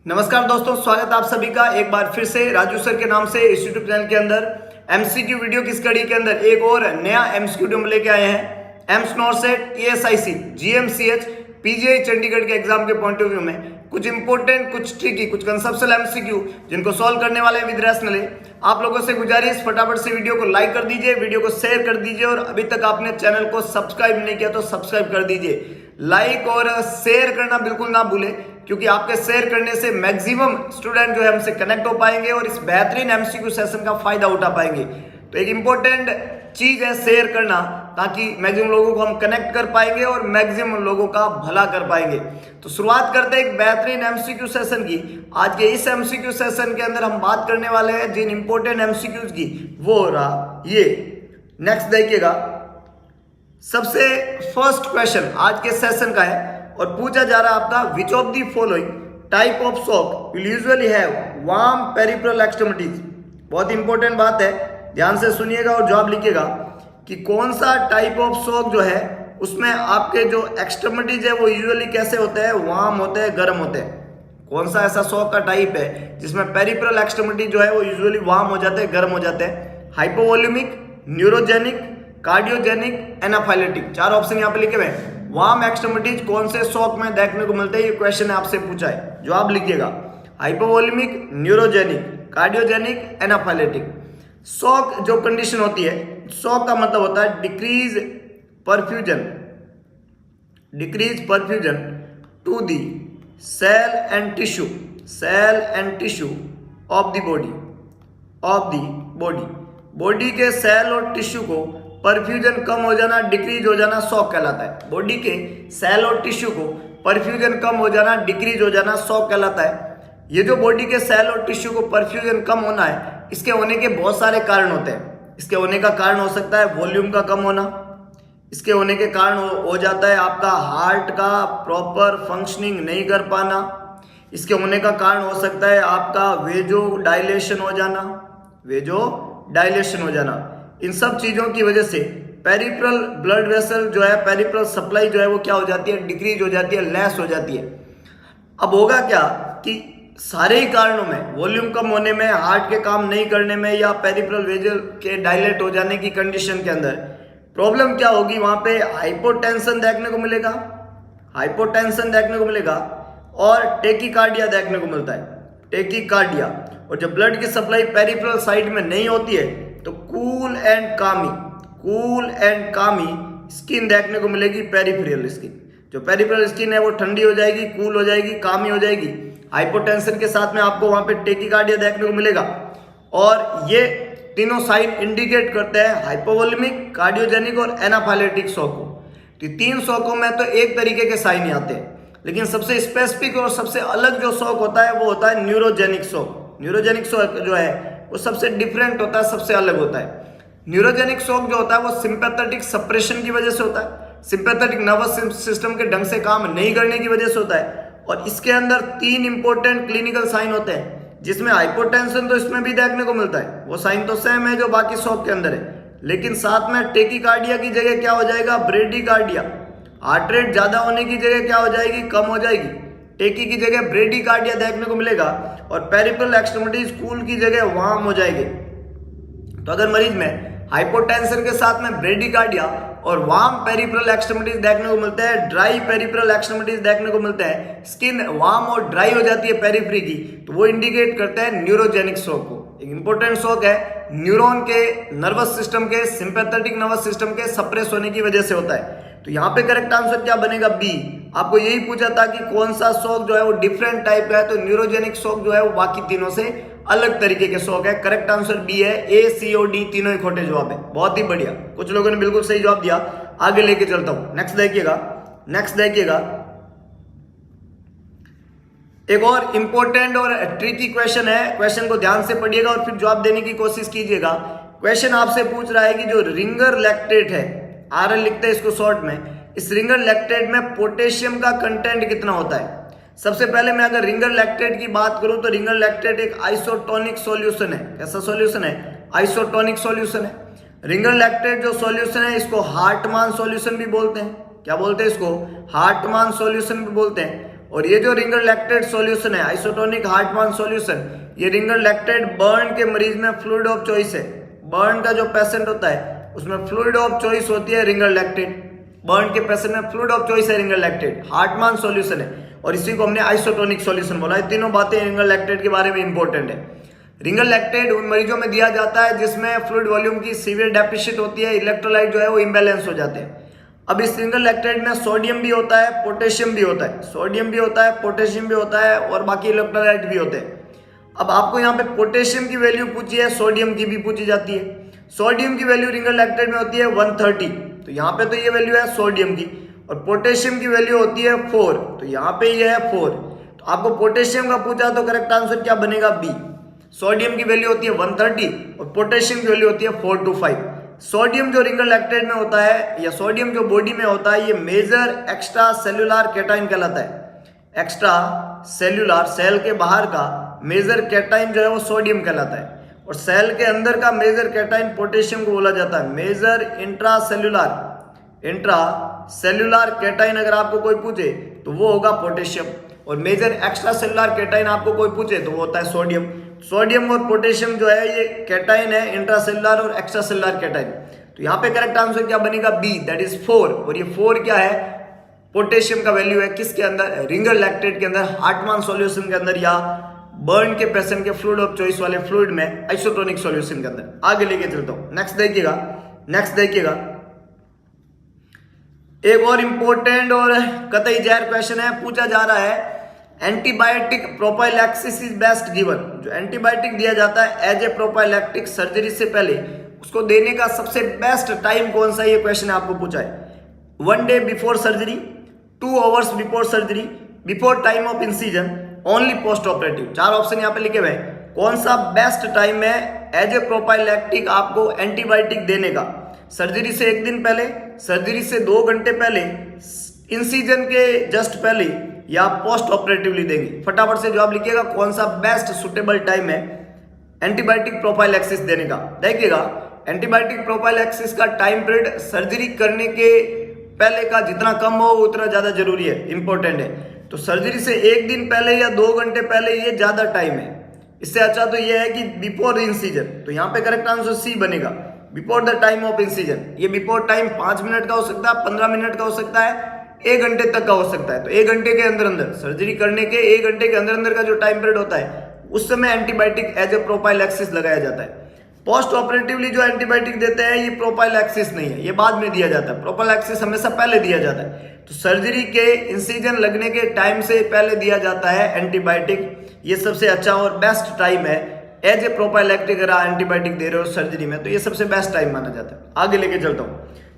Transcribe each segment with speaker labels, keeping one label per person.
Speaker 1: नमस्कार दोस्तों, स्वागत आप सभी का एक बार फिर से राजू सर के नाम से इस यूट्यूब चैनल के अंदर एमसीक्यू वीडियो की स्टडी के अंदर एक और नया एमसीक्यू हम लेके आए हैं। AIIMS NORCET, ESIC, GMCH, PGI Chandigarh के एग्जाम के पॉइंट ऑफ व्यू में कुछ इंपॉर्टेंट, कुछ ट्रिकी, कुछ कंसेप्चुअल एमसीक्यू जिनको सॉल्व करने वाले हैं विद रैशनली। आप लोगों से गुजारिश, फटाफट से वीडियो को लाइक कर दीजिए, वीडियो को शेयर कर दीजिए और अभी तक आपने चैनल को सब्सक्राइब नहीं किया तो सब्सक्राइब कर दीजिए। लाइक और शेयर करना बिल्कुल ना भूलें, क्योंकि आपके शेयर करने से मैक्सिमम स्टूडेंट जो है हमसे कनेक्ट हो पाएंगे और इस बेहतरीन एमसीक्यू सेशन का फायदा उठा पाएंगे। तो एक इंपॉर्टेंट चीज है शेयर करना, ताकि मैक्सिमम लोगों को हम कनेक्ट कर पाएंगे और मैक्सिमम लोगों का भला कर पाएंगे। तो शुरुआत करते हैं एक बेहतरीन एमसीक्यू सेशन की। आज के इस एमसीक्यू सेशन के अंदर हम बात करने वाले हैं जिन इंपॉर्टेंट एमसीक्यूज की, वो हो रहा ये। नेक्स्ट देखिएगा, सबसे फर्स्ट क्वेश्चन आज के सेशन का है और पूछा जा रहा है आपका, which of the following type of shock will usually have warm peripheral extremities. बहुत इंपॉर्टेंट बात है, ध्यान से सुनिएगा और जवाब लिखिएगा कि कौन सा टाइप ऑफ शॉक जो है उसमें आपके जो एक्सट्रीमिटीज है वो यूजुअली कैसे होते हैं, वार्म होते हैं, गर्म होते हैं। कौन सा ऐसा शॉक का टाइप है जिसमें पेरिफेरल एक्सट्रीमिटी जो है वो यूजुअली वार्म हो जाते हैं, गर्म हो जाते हैं। Hypovolaemic, neurogenic, cardiogenic, anaphylactic. चार ऑप्शन यहाँ पे लिखे हुए हैं। वार्म एक्सट्रीमिटीज कौन से शॉक में देखने को मिलते हैं, ये क्वेश्चन आपसे पूछा है, जवाब लिखिएगा। Hypovolemic, neurogenic, cardiogenic, anaphylactic. Shock जो कंडीशन होती है, शॉक का मतलब होता है decrease perfusion to the cell and tissue of the body. Body के सेल और टिश्यू को परफ्यूजन कम हो जाना, डिक्रीज हो जाना शॉक कहलाता है। बॉडी के सेल और टिश्यू को परफ्यूजन कम हो जाना, डिक्रीज हो जाना शॉक कहलाता है। ये जो बॉडी के सेल और टिश्यू को परफ्यूजन कम होना है, इसके होने के बहुत सारे कारण होते हैं। इसके होने का कारण हो सकता है वॉल्यूम का कम होना, इसके होने के कारण हो जाता है आपका हार्ट का प्रॉपर फंक्शनिंग नहीं कर पाना, इसके होने का कारण हो सकता है आपका वेजो डायलेशन हो जाना। इन सब चीजों की वजह से पेरिफेरल ब्लड वेसल जो है, पेरिफेरल सप्लाई जो है वो क्या हो जाती है, डिक्रीज हो जाती है, लेस हो जाती है। अब होगा क्या कि सारे ही कारणों में, वॉल्यूम कम होने में, हार्ट के काम नहीं करने में या पेरिफेरल वेजल के डायलेट हो जाने की कंडीशन के अंदर प्रॉब्लम क्या होगी, वहां पे हाइपोटेंशन देखने को मिलेगा और टेकीकार्डिया देखने को मिलता है, टेकीकार्डिया। और जब ब्लड की सप्लाई पेरिफेरल साइड में नहीं होती है तो कूल एंड कामी स्किन देखने को मिलेगी, पेरिफेरल स्किन। जो पेरिफेरल स्किन है वो ठंडी हो जाएगी, कूल हो जाएगी, कामी हो जाएगी। हाइपोटेंशन के साथ में आपको वहां पे टेकीकार्डिया देखने को मिलेगा और ये तीनों साइन इंडिकेट करते हैं हाइपोवॉल्यूमिक, कार्डियोजेनिक और एनाफाइलेटिक शॉक को। तो तीन शॉकों में तो एक तरीके के साइन ही आते हैं, लेकिन सबसे स्पेसिफिक और सबसे अलग जो शॉक होता है वो होता है न्यूरोजेनिक शॉक। न्यूरोजेनिक शॉक जो है वो सबसे डिफरेंट होता है, सबसे अलग होता है। न्यूरोजेनिक शॉक जो होता है वो सिंपैथेटिक सप्रेशन की वजह से होता है, सिंपैथेटिक नर्वस सिस्टम के ढंग से काम नहीं करने की वजह से होता है। और इसके अंदर तीन इंपॉर्टेंट क्लिनिकल साइन होते हैं, जिसमें हाइपोटेंशन तो इसमें भी देखने को मिलता है, वो साइन तो सेम है जो बाकी शॉक के अंदर है, लेकिन साथ में टेकीकार्डिया की जगह क्या हो जाएगा, ब्रेडीकार्डिया। हार्ट रेट ज्यादा होने की जगह क्या हो जाएगी, कम हो जाएगी। टेकी की जगह ब्रेडीकार्डिया देखने को मिलेगा और पेरिफेरल एक्सट्रीमिटीज कूल की जगह वार्म हो जाएगी। तो अगर मरीज में हाइपोटेंशन के साथ में ब्रेडीकार्डिया और वार्म पेरिफेरल एक्सट्रीमिटीज देखने को मिलते हैं, ड्राई पेरिफेरल एक्सट्रीमिटीज देखने को मिलते हैं, स्किन वार्म और ड्राई हो जाती है पेरिफेरी की, तो वो इंडिकेट करते हैं न्यूरोजेनिक शॉक को। एक इंपॉर्टेंट शॉक है, न्यूरॉन के नर्वस सिस्टम के, सिंपैथेटिक नर्वस सिस्टम के सप्रेस होने की वजह से होता है। तो यहाँ पे करेक्ट आंसर क्या बनेगा, बी। आपको यही पूछा था कि कौन सा शॉक जो है वो डिफरेंट टाइप का है, तो न्यूरोजेनिक शॉक जो है वो बाकी तीनों से अलग तरीके के शॉक है। करेक्ट आंसर बी है, ए, सी और डी तीनों ही खोटे जवाब है। बहुत ही बढ़िया, कुछ लोगों ने बिल्कुल सही जवाब दिया। आगे लेके चलता हूं, नेक्स्ट देखिएगा। एक और इंपॉर्टेंट और ट्रिकी क्वेश्चन है, क्वेश्चन को ध्यान से पढ़िएगा और फिर जवाब देने की कोशिश कीजिएगा। क्वेश्चन आपसे पूछ रहा है कि जो रिंगर लैक्टेट है, RL लिखते हैं इसको शॉर्ट में, इस रिंगर लैक्टेट में पोटेशियम का कंटेंट कितना होता है। सबसे पहले मैं अगर रिंगर लैक्टेट की बात करूं तो रिंगर लैक्टेट एक आइसोटोनिक सॉल्यूशन है। कैसा सॉल्यूशन है, आइसोटोनिक सॉल्यूशन है। रिंगर लैक्टेट जो सॉल्यूशन है इसको हार्टमान सॉल्यूशन भी बोलते हैं। क्या बोलते हैं इसको, हार्टमान सॉल्यूशन भी बोलते हैं। और ये जो रिंगर लैक्टेट सॉल्यूशन है, आइसोटोनिक हार्टमान सॉल्यूशन, ये रिंगर लैक्टेट बर्न के मरीज में फ्लूइड ऑफ चॉइस है। बर्न का जो पेशेंट होता है उसमें फ्लूइड ऑफ चॉइस होती है रिंगर लैक्टेट। बर्न के पेशेंट में फ्लूइड ऑफ चॉइस है रिंगर लैक्टेट, हार्टमान सॉल्यूशन है, और इसी को हमने आइसोटोनिक सॉल्यूशन बोला। ये तीनों बातें रिंगर लैक्टेट के बारे में इंपॉर्टेंट है। रिंगर लैक्टेट उन मरीजों में दिया जाता है जिसमें फ्लूइड वॉल्यूम की सीवियर डेफिशिएंट होती है, इलेक्ट्रोलाइट जो है वो इम्बैलेंस हो जाते हैं। अब इस रिंगर लैक्टेट में सोडियम भी होता है, पोटेशियम भी होता है, सोडियम भी होता है, पोटेशियम भी होता है, और बाकी इलेक्ट्रोलाइट भी होते हैं। अब आपको यहाँ पे पोटेशियम की वैल्यू पूछी है, सोडियम की भी पूछी जाती है। सोडियम की वैल्यू रिंगर लैक्टेट में होती है 130, तो यहाँ पे तो ये वैल्यू है सोडियम की, और पोटेशियम की वैल्यू होती है 4, तो यहाँ पे ये है 4। तो आपको पोटेशियम का पूछा तो करेक्ट आंसर क्या बनेगा? बी। सोडियम की वैल्यू होती है 130 और पोटेशियम की वैल्यू होती है 425। सोडियम जो रिंगर लैक्टेट में होता है, या सोडियम जो बॉडी में होता है, ये मेजर एक्स्ट्रा सेल्यूलर कैटाइन कहलाता है। एक्स्ट्रा सेल्यूलर, सेल के बाहर का मेजर कैटाइन जो है वो सोडियम कहलाता है, और सेल के अंदर का मेजर कैटाइन पोटेशियम को बोला जाता है। मेजर इंट्रासेल्यूलर कैटाइन अगर आपको कोई पूछे तो वो होगा पोटेशियम, और मेजर एक्स्ट्रा सेल्यूलर कैटाइन आपको कोई पूछे तो वो होता है सोडियम। सोडियम और पोटेशियम जो है ये कैटाइन है, इंट्रासेल्यूलर और एक्स्ट्रा सेल्यूलर कैटाइन। तो यहाँ पे करेक्ट आंसर क्या बनेगा? B, that is 4। और ये 4 क्या है? पोटेशियम का वैल्यू है किसके अंदर? रिंगर लैक्टेट के अंदर, हार्टमान सॉल्यूशन के अंदर, या बर्न के पेशेंट के फ्लूइड ऑफ चॉइस वाले फ्लूइड में आइसोटोनिक सॉल्यूशन के अंदर। आगे लेके चलता हूं, नेक्स्ट देखिएगा। एक और इंपॉर्टेंट और कतई जहर क्वेश्चन है, पूछा जा रहा है antibiotic prophylaxis is best given. जो एंटीबायोटिक दिया जाता है एज ए प्रोफाइलैक्टिक सर्जरी से पहले, उसको देने का सबसे बेस्ट टाइम कौन सा? ये क्वेश्चन आपको पूछा है। 1 day before surgery, 2 hours before surgery, before time of incision, only post operative. 4 option यहाँ पे लिखे हुए हैं। कौन सा बेस्ट टाइम है एज ए प्रोफाइलैक्टिक आपको एंटीबायोटिक देने का? सर्जरी से 1 दिन पहले, सर्जरी से 2 घंटे पहले, इंसिजन के जस्ट पहले, या पोस्ट ऑपरेटिवली देंगे? फटाफट से जवाब लिखिएगा, कौन सा बेस्ट सुटेबल टाइम है एंटीबायोटिक प्रोफाइलैक्सिस देने का। देखिएगा, एंटीबायोटिक प्रोफाइलैक्सिस का टाइम पीरियड सर्जरी करने के पहले का जितना कम हो उतना ज्यादा जरूरी है, इंपॉर्टेंट है। तो सर्जरी से 1 दिन पहले या 2 घंटे पहले ये ज्यादा टाइम है। इससे अच्छा तो ये है कि बिफोर इंसिजन। तो यहाँ पे करेक्ट आंसर सी बनेगा, before the time of incision. ये बिफोर टाइम 5 मिनट का हो सकता है, 15 मिनट का हो सकता है, 1 घंटे तक का हो सकता है। तो 1 घंटे के अंदर अंदर, सर्जरी करने के 1 घंटे के अंदर अंदर का जो टाइम पीरियड होता है, उस समय एंटीबायोटिक एज ए प्रोफाइलैक्सिस लगाया जाता है। पोस्ट ऑपरेटिवली जो एंटीबायोटिक देते हैं ये प्रोफाइलैक्सिस नहीं है, ये बाद में दिया जाता है। प्रोफाइलैक्सिस हमेशा पहले दिया जाता है। तो सर्जरी के इंसिजन लगने के टाइम से पहले दिया जाता है एंटीबायोटिक। ये सबसे अच्छा और बेस्ट टाइम है एज ए प्रोफाइलैक्टिक। अगर एंटीबायोटिक दे रहे हो सर्जरी में तो ये सबसे बेस्ट टाइम माना जाता है। आगे लेके चलता हूं,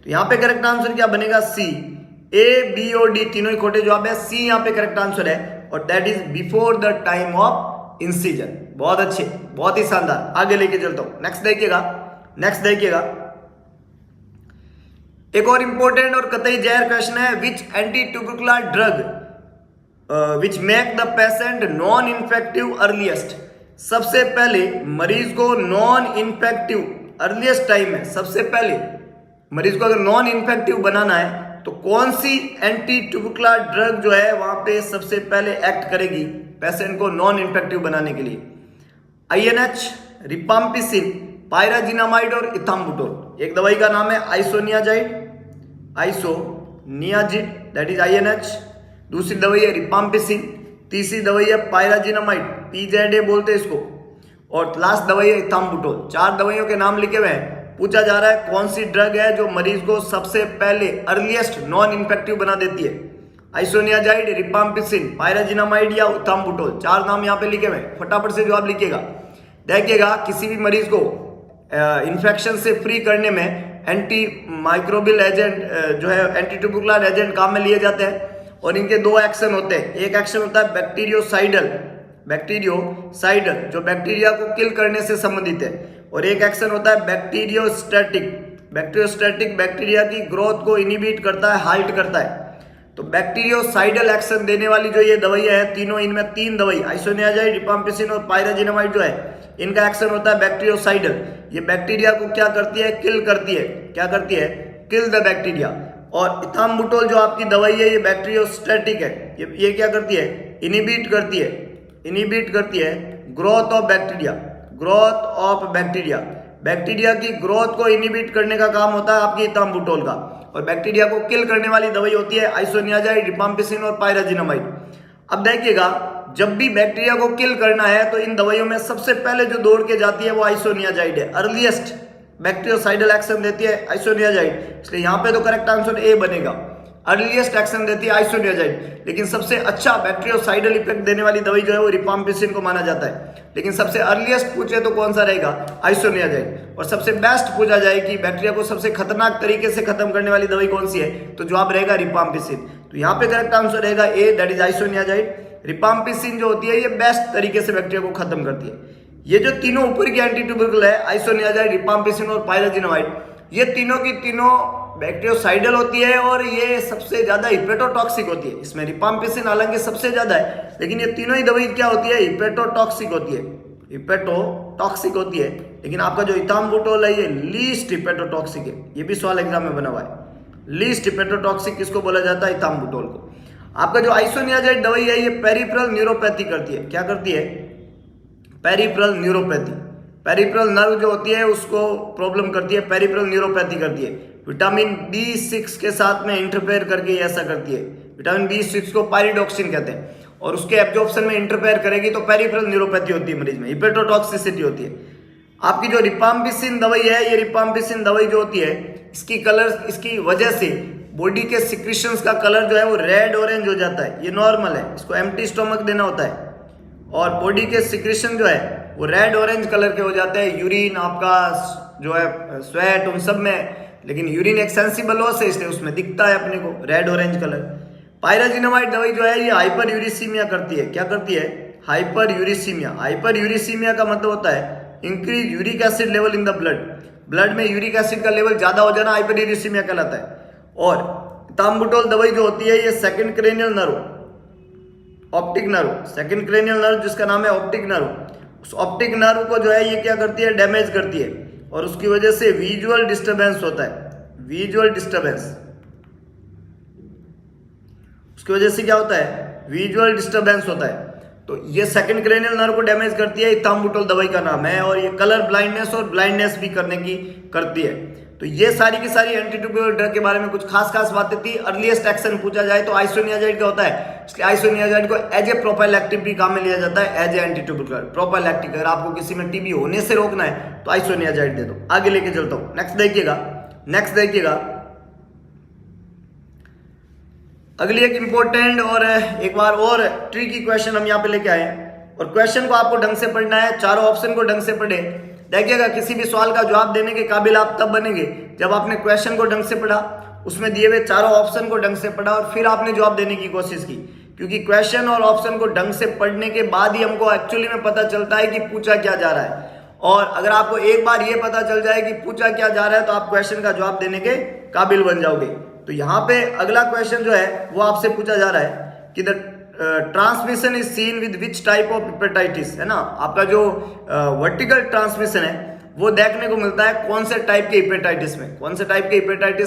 Speaker 1: तो यहाँ पे करेक्ट आंसर क्या बनेगा? सी। ए, बी और डी तीनों ही खोटे जवाब है, सी यहाँ पे करेक्ट आंसर है, और that is before the time of incision. बहुत अच्छे, बहुत ही शानदार। आगे लेके चलता हूं, नेक्स्ट देखिएगा। एक और इंपॉर्टेंट और कतई जहर क्वेश्चन है, which anti tubercular drug which make the patient non infective earliest. सबसे पहले मरीज को नॉन इन्फेक्टिव अर्लीस्ट टाइम है, सबसे पहले मरीज को अगर नॉन इन्फेक्टिव बनाना है तो कौन सी एंटी ट्यूबरकुलर ड्रग जो है वहां पे सबसे पहले एक्ट करेगी पेशेंट को नॉन इन्फेक्टिव बनाने के लिए? INH, रिपाम्पिसिन, पायराजिनामाइड और इथाम्बुटोल। एक दवाई का नाम है आइसोनियाजिड, दैट इज INH। दूसरी दवाई है रिपाम्पिसिन, तीसरी दवाई है पायराजिनामाइड, PZA बोलते हैं इसको, और लास्ट दवाई है इथाम्बुटोल। 4 दवाइयों के नाम लिखे हुए हैं। पूछा जा रहा है कौन सी ड्रग है जो मरीज को सबसे पहले अर्लीस्ट नॉन इन्फेक्टिव बना देती है? आइसोनियाजाइड, रिपाम्पिसिन, पायराजिनामाइड या इथाम्बुटोल। 4 नाम यहाँ पे लिखे हुए हैं, फटाफट से जवाब लिखिएगा। देखिएगा, किसी भी मरीज को इन्फेक्शन से फ्री करने में एंटी माइक्रोबियल एजेंट जो है एंटी ट्यूबरकुलर एजेंट काम में लिए जाते हैं, और इनके 2 एक्शन होते हैं। एक एक्शन होता है बैक्टीरियोसाइडल जो बैक्टीरिया को किल करने से संबंधित है, और एक एक्शन होता है बैक्टीरियोस्टैटिक बैक्टीरिया की ग्रोथ को इनिबिट करता है, हाल्ट करता है। तो बैक्टीरियोसाइडल एक्शन देने वाली जो ये दवाइयां है तीनों, इनमें 3 दवाई आइसोनियाजाइड, रिपाम्पिसिन और पायराजिनामाइड जो है, इनका एक्शन होता है बैक्टीरियोसाइडल। ये बैक्टीरिया को क्या करती है? किल करती है। क्या करती है? Kill the bacteria. और इथाम्बुटोल जो आपकी दवाई है ये बैक्टीरियोस्टैटिक है। ये क्या करती है, इनिबिट करती है ग्रोथ ऑफ बैक्टीरिया। बैक्टीरिया की ग्रोथ को इनिबिट करने का काम होता है आपकी इथाम्बुटोल का। और बैक्टीरिया को किल करने वाली दवाई होती है आइसोनियाजाइड, रिफाम्पिसिन और पायराजिनामाइड। अब देखिएगा, जब भी बैक्टीरिया को किल करना है तो इन दवाइयों में सबसे पहले जो दौड़ के जाती है वो आइसोनियाजाइड है। अर्लीस्ट बैक्टीरियोसाइडल एक्शन देती है आइसोनियाजाइड, इसलिए यहाँ पे तो करेक्ट आंसर ए बनेगा। अर्लीस्ट एक्शन देती है आइसोनियाजाइड, लेकिन सबसे अच्छा बैक्टीरियोसाइडल इफेक्ट देने वाली दवाई जो है वो रिफाम्पिसिन को माना जाता है। लेकिन सबसे अर्लीस्ट पूछे तो कौन सा रहेगा, आइसोनियाजाइड। और सबसे बेस्ट पूछा जाए कि बैक्टीरिया को सबसे खतरनाक तरीके से खत्म करने वाली दवाई कौन सी है, तो जवाब रहेगा रिफाम्पिसिन। तो यहाँ पे करेक्ट आंसर रहेगा ए, दैट इज आइसोनियाजाइड। रिफाम्पिसिन जो होती है ये बेस्ट तरीके से बैक्टीरिया को खत्म करती है। ये जो तीनों ऊपर की एंटीट्यूबरकुल है, आइसोनियाजाइड, रिफाम्पिसिन और पायराजिनामाइड, ये तीनों की तीनों बैक्टीरियोसाइडल होती है और ये सबसे ज्यादा हिपेटोटॉक्सिक होती है। इसमें रिफाम्पिसिन हालांकि सबसे ज्यादा है, लेकिन ये तीनों ही दवाई क्या होती है, हिपेटोटॉक्सिक होती है। लेकिन आपका जो इथाम्बुटोल है ये लीस्ट हिपेटोटॉक्सिक है। ये भी सवाल एग्जाम में बना हुआ है। लीस्ट हिपेटोटॉक्सिक किसको बोला जाता है, इथाम्बुटोल को। आपका जो आइसोनियाजाइड दवाई है ये पेरिफेरल न्यूरोपैथी करती है। क्या करती है, पेरिफेरल न्यूरोपैथी। पेरिफेरल नर्व जो होती है उसको प्रॉब्लम करती है, पेरिफेरल न्यूरोपैथी करती है। विटामिन B6 के साथ में इंटरफेयर करके ऐसा करती है। विटामिन B6 को पायरिडॉक्सिन कहते हैं, और उसके एब्जॉर्प्शन में इंटरफेयर करेगी तो पेरिफेरल न्यूरोपैथी होती है मरीज में, हिपेटोटॉक्सिसिटी होती है। आपकी जो रिफाम्पिसिन दवाई है, ये रिफाम्पिसिन दवाई जो होती है इसकी वजह से बॉडी के सिक्रीशंस का कलर जो है वो रेड ऑरेंज हो जाता है। ये नॉर्मल है, इसको एम्प्टी स्टोमक देना होता है। और बॉडी के सिक्रीशन जो है वो रेड ऑरेंज कलर के हो जाते हैं। यूरिन आपका जो है, स्वेट, उन सब में, लेकिन यूरिन एक सेंसिबल लॉस है इसलिए उसमें दिखता है अपने को रेड ऑरेंज कलर। पायराजिनामाइड दवाई जो है ये हाइपर यूरिसीमिया करती है। क्या करती है, हाइपर यूरिसीमिया। हाइपर यूरिसीमिया का मतलब होता है increase uric acid level in the blood में यूरिक एसिड का लेवल ज्यादा हो जाना हाइपर यूरिसीमिया कहलाता है। और इथाम्बुटोल दवाई जो होती है ये second cranial nerve, optic nerve, second cranial nerve जिसका नाम है ऑप्टिक नर्व, उस ऑप्टिक नर्व को जो है ये क्या करती है, डैमेज करती है। और उसकी वजह से विजुअल डिस्टर्बेंस होता है, विजुअल डिस्टर्बेंस। उसकी वजह से क्या होता है, विजुअल डिस्टर्बेंस होता है। तो ये सेकंड क्रेनियल नर्व को डैमेज करती है, इथाम्बुटोल दवाई का नाम है। और ये कलर ब्लाइंडनेस और ब्लाइंडनेस भी करने की करती है। तो ये सारी की सारी एंटीट्यूबरकुलर ड्रग के बारे में कुछ खास बातें थी। अर्लीस्ट एक्शन पूछा जाए तो आइसोनियाजाइड का होता है, इसलिए आइसोनियाजाइड को एज ए प्रोफाइलैक्टिक भी काम में लिया जाता है, एज ए एंटीट्यूबरकुलर प्रोफाइलैक्टिक। अगर आपको किसी में टीबी होने से रोकना है तो आइसोनियाजाइड दे दो। आगे लेके चलता हूं, नेक्स्ट देखिएगा। अगली एक इंपॉर्टेंट और एक बार और ट्रिकी क्वेश्चन हम यहाँ पे लेके आए हैं। और क्वेश्चन को आपको ढंग से पढ़ना है, चारों ऑप्शन को ढंग से पढ़े। देखिएगा, किसी भी सवाल का जवाब देने के काबिल आप तब बनेंगे जब आपने क्वेश्चन को ढंग से पढ़ा, उसमें दिए हुए चारों ऑप्शन को ढंग से पढ़ा और फिर आपने जवाब देने की कोशिश की। क्योंकि क्वेश्चन और ऑप्शन को ढंग से पढ़ने के बाद ही हमको एक्चुअली में पता चलता है कि पूछा क्या जा रहा है। और अगर आपको एक बार ये पता चल जाए कि पूछा क्या जा रहा है तो आप क्वेश्चन का जवाब देने के काबिल बन जाओगे। तो यहाँ पे अगला क्वेश्चन जो है वो आपसे पूछा जा रहा है कि the transmission is seen with which type of hepatitis, है ना। आपका जो वर्टिकल ट्रांसमिशन है वो देखने को मिलता है कौन से टाइप के हेपेटाइटिस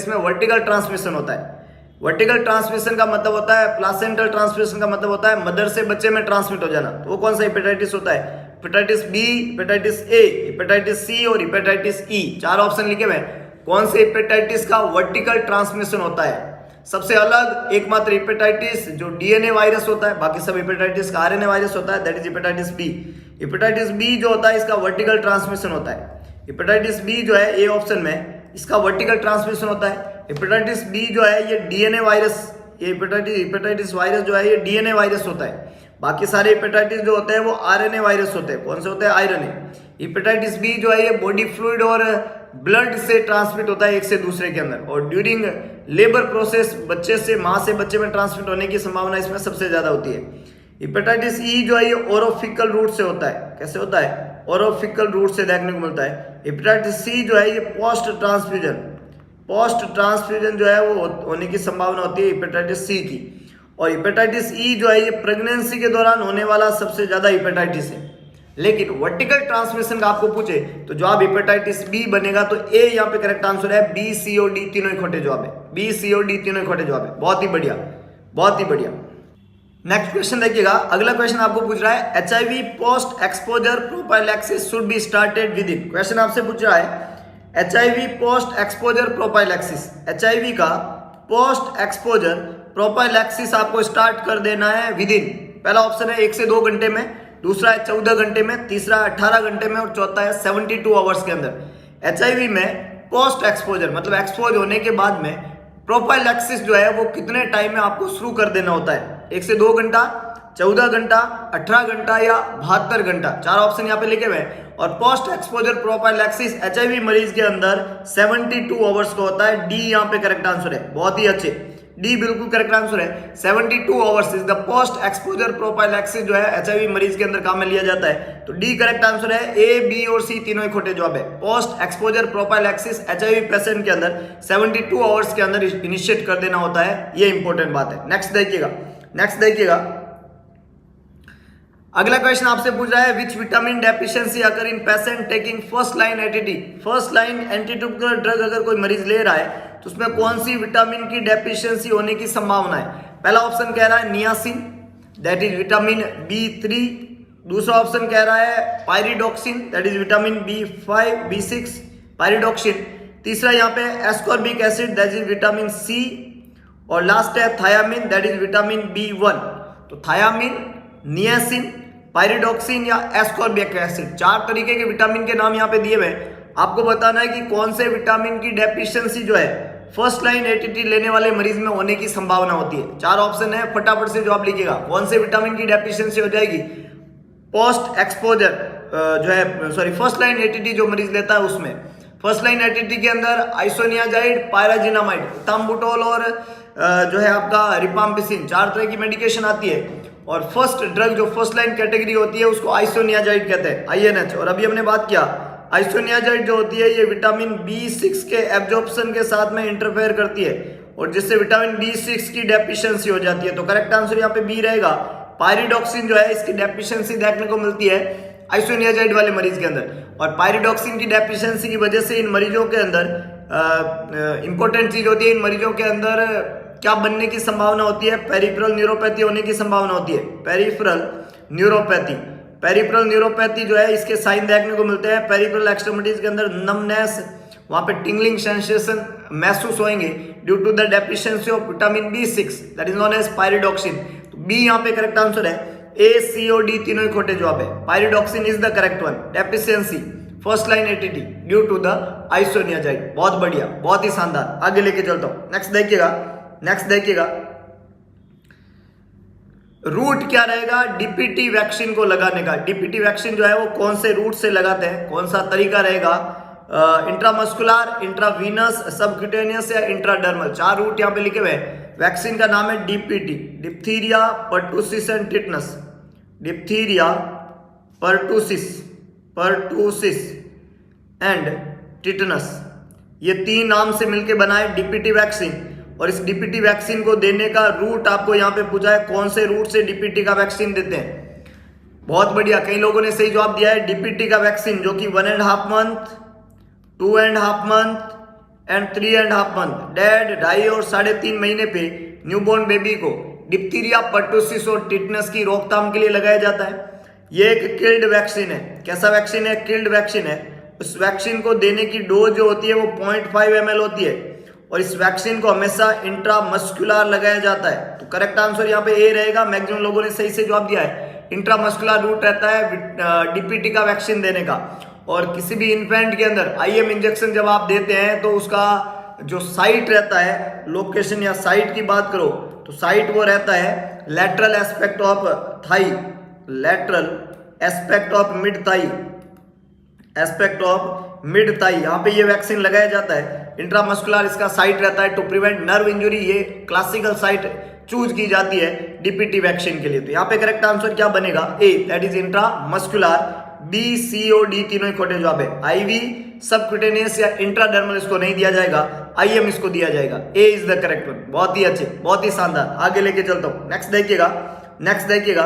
Speaker 1: में, वर्टिकल ट्रांसमिशन होता है। वर्टिकल ट्रांसमिशन का मतलब होता है, प्लासेंटल ट्रांसमिशन का मतलब होता है मदर से बच्चे में ट्रांसमिट हो जाना। तो वो कौन सा हेपेटाइटिस होता है, hepatitis B, hepatitis A, hepatitis C और हेपेटाइटिस ई। चार ऑप्शन लिखे हुए हैं। कौन से हेपेटाइटिस का वर्टिकल ट्रांसमिशन होता है। सबसे अलग एकमात्र हेपेटाइटिस जो डीएनए वायरस होता है, बाकी सब हेपेटाइटिस का आरएनए वायरस होता है, that is hepatitis B. Hepatitis B जो होता है इसका वर्टिकल ट्रांसमिशन होता है। हेपेटाइटिस बी जो है ए ऑप्शन में, इसका वर्टिकल ट्रांसमिशन होता है। हेपेटाइटिस बी जो है ये डीएनए वायरस, ये हेपेटाइटिस वायरस जो है ये डीएनए वायरस होता है। बाकी सारे हेपेटाइटिस जो होते हैं वो आरएनए वायरस होते हैं। कौन से होते हैं, आरएनए। हेपेटाइटिस बी जो है ये बॉडी फ्लूइड और ब्लड से ट्रांसमिट होता है एक से दूसरे के अंदर। और ड्यूरिंग लेबर प्रोसेस बच्चे से माँ से बच्चे में ट्रांसमिट होने की संभावना इसमें सबसे ज्यादा होती है। हेपेटाइटिस ई जो है ये ओरोफिकल रूट से होता है। कैसे होता है, ओरोफिकल रूट से देखने को मिलता है। हेपेटाइटिस सी जो है ये पोस्ट ट्रांसफ्यूजन जो है वो होने की संभावना होती है हेपेटाइटिस सी की। और हेपेटाइटिस ई जो है ये प्रेगनेंसी के दौरान होने वाला सबसे ज्यादा हेपेटाइटिस है। लेकिन वर्टिकल ट्रांसमिशन का आपको पूछे तो जवाब हेपेटाइटिस बी बनेगा। तो ए यहाँ पे करेक्ट आंसर है, बी सी और डी तीनों ही खोटे जवाब है, बी सी और डी तीनों ही खोटे जवाब है। बहुत ही बढ़िया, बहुत ही बढ़िया। नेक्स्ट क्वेश्चन देखिएगा, अगला क्वेश्चन आपको पूछ रहा है HIV post exposure prophylaxis should be started with in. Question आपसे पूछ रहा है HIV post exposure prophylaxis, HIV का पोस्ट एक्सपोजर प्रोफाइलैक्सिस आपको स्टार्ट कर देना है विद इन। पहला ऑप्शन है 1 से 2 घंटे में, दूसरा है 14 घंटे में, तीसरा 18 घंटे में और चौथा है 72 आवर्स के अंदर। एचआईवी में पोस्ट एक्सपोजर मतलब एक्सपोज होने के बाद में प्रोफाइलैक्सिस जो है वो कितने टाइम में आपको शुरू कर देना होता है, 1 से 2 घंटा, 14 घंटा, 18 घंटा या 72 घंटा। 4 ऑप्शन यहाँ पे लिखे हुए हैं। और पोस्ट एक्सपोजर प्रोफाइलैक्सिस एचआईवी मरीज के अंदर 72 आवर्स का होता है। डी यहाँ पे करेक्ट आंसर है, बहुत ही अच्छे, डी बिल्कुल करेक्ट आंसर है। 72 hours is the post exposure prophylaxis जो है एचआईवी मरीज के अंदर काम में लिया जाता है। तो डी करेक्ट आंसर है, ए बी और सी तीनों ही खोटे जवाब है। Post exposure prophylaxis HIV patient के अंदर 72 आवर्स के अंदर इनिशिएट कर देना होता है, ये इंपॉर्टेंट बात है। नेक्स्ट देखिएगा, नेक्स्ट देखिएगा, अगला क्वेश्चन आपसे पूछ रहा है विच विटामिन डेफिशिएंसी अगर in patient taking first line anti. First line antitubercular drug अगर कोई मरीज ले रहा है तो उसमें कौन सी विटामिन की डेफिशिएंसी होने की संभावना है। पहला ऑप्शन कह रहा है niacin, that is vitamin B3। दूसरा ऑप्शन कह रहा है pyridoxine, that is vitamin B5 B6 pyridoxine. तीसरा यहाँ पे ascorbic acid, that is vitamin C। और लास्ट है thiamine, that is vitamin B1। तो थायामिन, नियासिन, पायरिडॉक्सिन या एस्कॉर्बिक एसिड, 4 तरीके के विटामिन के नाम यहाँ पे दिए हुए हैं। आपको बताना है कि कौन से विटामिन की डेफिशिएंसी जो है फर्स्ट लाइन एटीटी लेने वाले मरीज में होने की संभावना होती है। 4 ऑप्शन है, फटाफट से जवाब लिखिएगा। कौन से विटामिन की डेफिशिएंसी हो जाएगी पोस्ट एक्सपोजर जो है सॉरी फर्स्ट लाइन एटीटी जो मरीज लेता है उसमें। फर्स्ट लाइन एटीटी के अंदर आइसोनियाजाइड, पायराजिनामाइड, इथाम्बुटोल और जो है आपका रिपाम्पिसिन, 4 तरह की मेडिकेशन आती है। और फर्स्ट ड्रग जो फर्स्ट लाइन कैटेगरी होती है उसको आइसोनियाजाइड कहते हैं, INH। और अभी हमने बात किया आइसोनियाजाइड जो होती है ये विटामिन B6 के एब्जॉर्प्शन के साथ में इंटरफेयर करती है और जिससे विटामिन B6 की डेफिशिएंसी हो जाती है। तो करेक्ट आंसर यहाँ पे बी रहेगा। पायरिडॉक्सिन जो है इसकी डेफिशिएंसी देखने को मिलती है आइसोनियाजाइड वाले मरीज के अंदर। और पायरिडॉक्सिन की डेफिशिएंसी की वजह से इन मरीजों के अंदर इंपॉर्टेंट चीज होती है, इन मरीजों के अंदर क्या बनने की संभावना होती है, पेरिफेरल न्यूरोपैथी होने की संभावना होती है। पेरिफेरल न्यूरोपैथी, पेरिफेरल न्यूरोपैथी जो है इसके साइन देखने को मिलते हैं। पेरिफेरल एक्सट्रीमिटीज के अंदर नमनेस, वहां पे टिंगलिंग सेंसेशन महसूस होंगे due to the deficiency of vitamin B6 that is known as pyridoxine. तो बी यहाँ पे करेक्ट आंसर है, ए सी और डी तीनों ही खोटे जवाब है। Pyridoxine is the correct one, deficiency first line ATT due to the isoniazid. बहुत बढ़िया, बहुत ही शानदार, आगे लेके चलता हूं। नेक्स्ट देखिएगा, नेक्स्ट देखिएगा, रूट क्या रहेगा डीपीटी वैक्सीन को लगाने का। डीपीटी वैक्सीन जो है वो कौन से रूट से लगाते हैं, कौन सा तरीका रहेगा, इंट्रामस्कुलर, इंट्रावीनस, सबक्यूटेनियस या इंट्राडर्मल। 4 रूट यहाँ पे लिखे हुए हैं। वैक्सीन का नाम है DPT, diphtheria, pertussis and tetanus. Diphtheria, pertussis and tetanus, ये 3 नाम से मिलकर बना है डीपीटी वैक्सीन। और इस डीपीटी वैक्सीन को देने का रूट आपको यहाँ पे पूछा है, कौन से रूट से डीपीटी का वैक्सीन देते हैं। बहुत बढ़िया, कई लोगों ने सही जवाब दिया है। डीपीटी का वैक्सीन जो कि 1.5 मंथ, 2.5 मंथ एंड 3.5 मंथ, डेढ़, 2.5 और 3.5 महीने पे न्यूबॉर्न बेबी को डिप्थीरिया, पर्टुसिस और टिटनस की रोकथाम के लिए लगाया जाता है। ये एक किल्ड वैक्सीन है। कैसा वैक्सीन है? किल्ड वैक्सीन है। उस वैक्सीन को देने की डोज जो होती है वो 0.5 ml होती है और इस वैक्सीन को हमेशा इंट्रामस्कुलर लगाया जाता है। तो करेक्ट आंसर यहाँ पे ए रहेगा। मैक्सिमम लोगों ने सही से जवाब दिया है। इंट्रामस्कुलर रूट रहता है डीपीटी का वैक्सीन देने का। और किसी भी इन्फेंट के अंदर IM इंजेक्शन जब आप देते हैं तो उसका जो साइट रहता है, लोकेशन या साइट की बात करो तो साइट वो रहता है lateral aspect of thigh, lateral aspect of mid thigh, aspect of mid thigh, यहाँ पे ये वैक्सीन लगाया जाता है। इंट्रामस्कुलर इसका साइट रहता है टू प्रिवेंट नर्व इंजरी। ये क्लासिकल साइट चूज की जाती है डीपीटी वैक्सीन के लिए। तो यहाँ पे करेक्ट आंसर क्या बनेगा? ए, दैट इज इंट्रामस्कुलर। बी, सी और डी तीनों ही खोटे जवाब है। IV, सबक्यूटेनियस या इंट्राडर्मल इसको नहीं दिया जाएगा, IM इसको दिया जाएगा। ए इज द करेक्ट वन। बहुत ही अच्छे, बहुत ही शानदार, आगे लेके चलता हूं। नेक्स्ट देखिएगा, नेक्स्ट देखिएगा,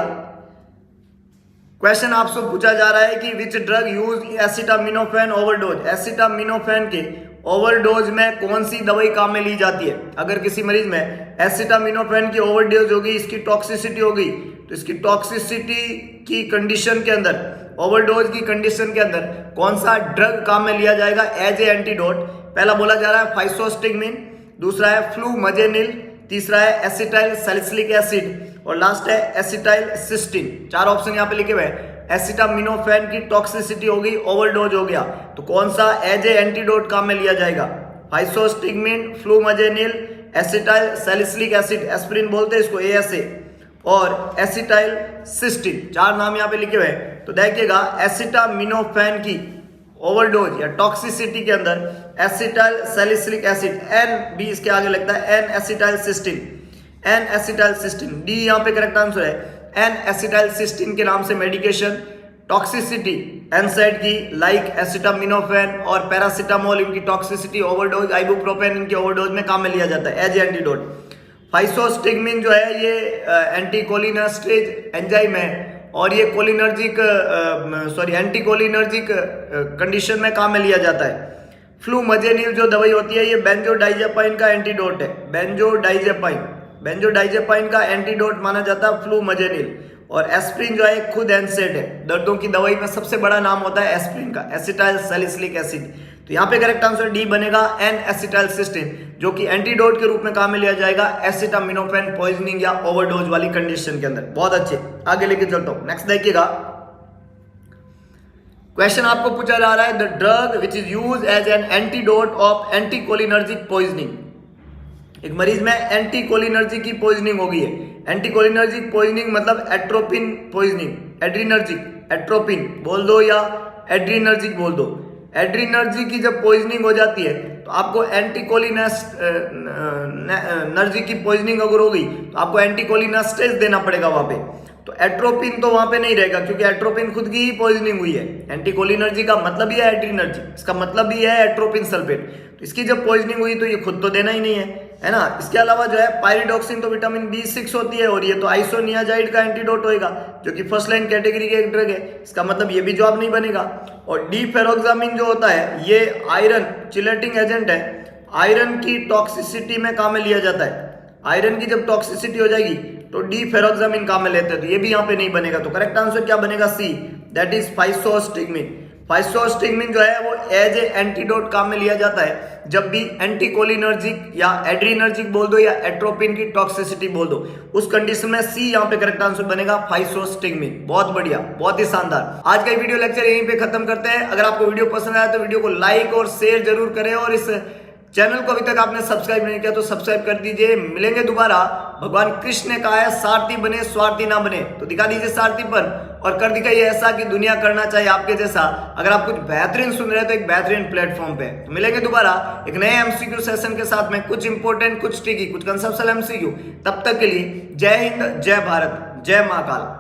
Speaker 1: क्वेश्चन आपसे पूछा जा रहा है कि which drug use acetaminophen overdose, acetaminophen के ओवरडोज में कौन सी दवाई काम में ली जाती है। अगर किसी मरीज में एसिटामिनोफेन की ओवरडोज होगी, इसकी टॉक्सिसिटी होगी, तो इसकी टॉक्सिसिटी की कंडीशन के अंदर, ओवरडोज की कंडीशन के अंदर कौन सा ड्रग काम में लिया जाएगा एज ए एंटीडोट। पहला बोला जा रहा है फाइसोस्टिगमिन, दूसरा है फ्लूमजेनिल, तीसरा है एसिटाइल सैलिसिलिक एसिड और लास्ट है एसिटाइल सिस्टीन। चार ऑप्शन यहाँ पे लिखे हुए हैं। एसिटामिनोफेन की टॉक्सिसिटी होगी, ओवरडोज हो गया, तो कौन सा एज ए एंटीडोट काम में लिया जाएगा। Physostigmine, flumazenil, acetyl salicylic acid, aspirin बोलते हैं इसको, ASA, और एसिटाइल सिस्टीन। चार नाम यहाँ पे लिखे हुए हैं। तो देखिएगा एसिटामिनोफेन की ओवरडोज या टॉक्सिसिटी के अंदर एसिटाइल सैलिसिलिक एसिड, एन भी इसके आगे लगता है, N acetyl cysteine, N acetyl cysteine, D यहाँ पे करेक्ट आंसर है। एन एसिटाइल सिस्टीन के नाम से मेडिकेशन, टॉक्सिसिटी एनसाइड की लाइक एसिटामिनोफेन और पैरासिटामोल, इनकी टॉक्सिसिटी ओवरडोज, आइबुप्रोपेन इनके ओवरडोज में काम में लिया जाता है एज एंटीडोट। फाइसोस्टिगमिन जो है ये एंटीकोलिनर्जिक एंजाइम है और ये कोलिनर्जिक एंटीकोलिनर्जिक कंडीशन में काम में लिया जाता है। फ्लूमजेनिल जो दवाई होती है ये बेंजोडाइजेपाइन का एंटीडोट है, बेंजोडाइजेपाइन का एंटीडोट माना जाता है फ्लूमजेनिल। और एस्प्रिन जो है खुद एनसेड है, दर्दों की दवाई में सबसे बड़ा नाम होता है एस्प्रिन का, एसिटाइल सैलिसिलिक एसिड। तो यहाँ पे करेक्ट आंसर डी बनेगा, एन एसिटाइल सिस्टीन, जो कि एंटीडोट के रूप में काम में लिया जाएगा एसिटामिनोफेन पॉइजनिंग या ओवरडोज वाली कंडीशन के अंदर। बहुत अच्छे, आगे लेके चलता हूं। नेक्स्ट देखिएगा, क्वेश्चन आपको पूछा जा रहा है the drug which is use as an antidote of anticholinergic poisoning. एक मरीज में एंटीकोलिनर्जिक की पॉइजनिंग हो गई है। एंटीकोलिनर्जिक पॉइजनिंग मतलब एट्रोपिन पॉइजनिंग, एड्रीनर्जिक, एट्रोपिन बोल दो या एड्रीनर्जिक बोल दो। एड्रीनर्जिक की जब पॉइजनिंग हो जाती है तो आपको एंटीकोलिनर्जिक की पॉइजनिंग अगर होगी तो आपको एंटीकोलिनस्टेज देना पड़ेगा वहां पे। तो एट्रोपिन तो वहां पे नहीं रहेगा क्योंकि एट्रोपिन खुद की ही पॉइजनिंग हुई है। एंटीकोलिनर्जिक का मतलब ही है एड्रीनर्जिक, इसका मतलब ही है एट्रोपिन सल्फेट। तो इसकी जब पॉइजनिंग हुई तो ये खुद तो देना ही नहीं है ना। इसके अलावा जो है पायरिडॉक्सिन तो विटामिन B6 होती है और ये तो आइसोनियाजाइड का एंटीडोट होएगा जो कि फर्स्ट लाइन कैटेगरी के एक ड्रग है, इसका मतलब ये भी जवाब नहीं बनेगा। और डीफेरोक्सामिन जो होता है ये आयरन चिलेटिंग एजेंट है, आयरन की टॉक्सिसिटी में काम में लिया जाता है। आयरन की जब टॉक्सिसिटी हो जाएगी तो डीफेरोक्सामिन काम में लेते हैं, तो ये भी यहाँ पे नहीं बनेगा। तो करेक्ट आंसर क्या बनेगा, सी, दैट इज फाइसोस्टिगमिन। फाइसोस्टिगमिन जो है वो एज ए एंटीडोट काम में लिया जाता है जब भी एंटीकोलिनर्जिक या एड्रीनर्जिक बोल दो या एट्रोपिन की टॉक्सिसिटी बोल दो, उस कंडीशन में सी यहाँ पे करेक्ट आंसर बनेगा फाइसोस्टिगमिन। बहुत बढ़िया, बहुत ही शानदार। आज का वीडियो लेक्चर यहीं पे खत्म करते हैं। अगर आपको वीडियो पसंद आया तो वीडियो को लाइक और शेयर जरूर करें और इस चैनल को अभी तक आपने सब्सक्राइब नहीं किया तो सब्सक्राइब कर दीजिए। मिलेंगे दोबारा। भगवान कृष्ण ने कहा है सारथी बने स्वार्थी ना बने, तो दिखा दीजिए सारथीपन और कर दिखाइए ऐसा कि दुनिया करना चाहिए आपके जैसा। अगर आप कुछ बेहतरीन सुन रहे हैं तो एक बेहतरीन प्लेटफॉर्म पे। तो मिलेंगे दोबारा एक नए MCQ सेशन के साथ में, कुछ इंपॉर्टेंट, कुछ ट्रिकी, कुछ कंसेप्चुअल MCQ। तब तक के लिए जय हिंद, जय भारत, जय महाकाल।